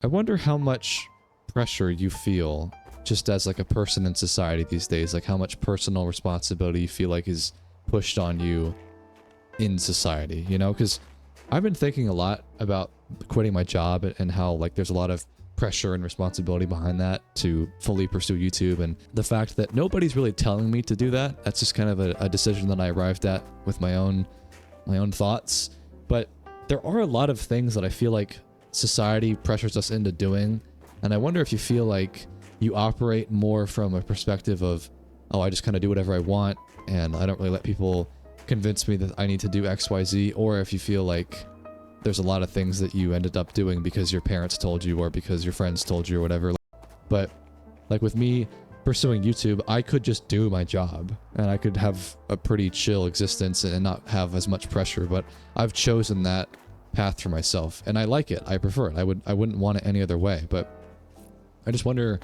I wonder how much pressure you feel just as like a person in society these days, like how much personal responsibility you feel like is pushed on you in society, you know? Because I've been thinking a lot about quitting my job and how like there's a lot of pressure and responsibility behind that to fully pursue YouTube, and the fact that nobody's really telling me to do that. That's just kind of a decision that I arrived at with my own thoughts. But there are a lot of things that I feel like society pressures us into doing, and I wonder if you feel like you operate more from a perspective of, oh, I just kind of do whatever I want and I don't really let people convince me that I need to do XYZ, or if you feel like there's a lot of things that you ended up doing because your parents told you or because your friends told you or whatever. But like with me pursuing YouTube, I could just do my job and I could have a pretty chill existence and not have as much pressure, but I've chosen that path for myself and I like it. I prefer it. I wouldn't want it any other way. But I just wonder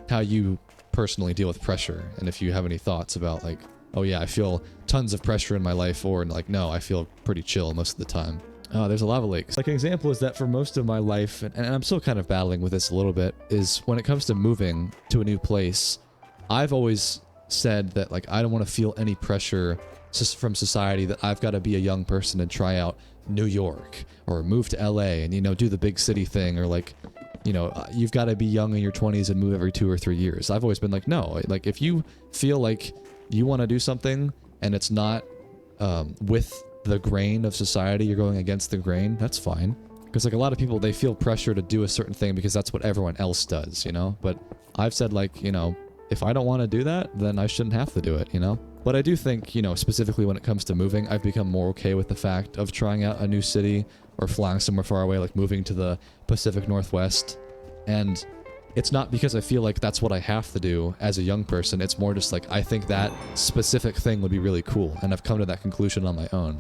how you personally deal with pressure, and if you have any thoughts about like, oh yeah, I feel tons of pressure in my life, or like, no, I feel pretty chill most of the time. There's a lava lake. Like an example is that for most of my life, and I'm still kind of battling with this a little bit, is when it comes to moving to a new place, I've always said that like I don't want to feel any pressure from society that I've got to be a young person and try out New York or move to LA and, you know, do the big city thing, or like, you know, you've got to be young in your 20s and move every 2 or 3 years. I've always been like, no, like if you feel like you want to do something and it's not with the grain of society, you're going against the grain, that's fine. Because like a lot of people, they feel pressure to do a certain thing because that's what everyone else does, you know? But I've said like, you know, if I don't want to do that, then I shouldn't have to do it, you know? But I do think, you know, specifically when it comes to moving, I've become more okay with the fact of trying out a new city or flying somewhere far away, like moving to the Pacific Northwest. And it's not because I feel like that's what I have to do as a young person. It's more just like, I think that specific thing would be really cool. And I've come to that conclusion on my own.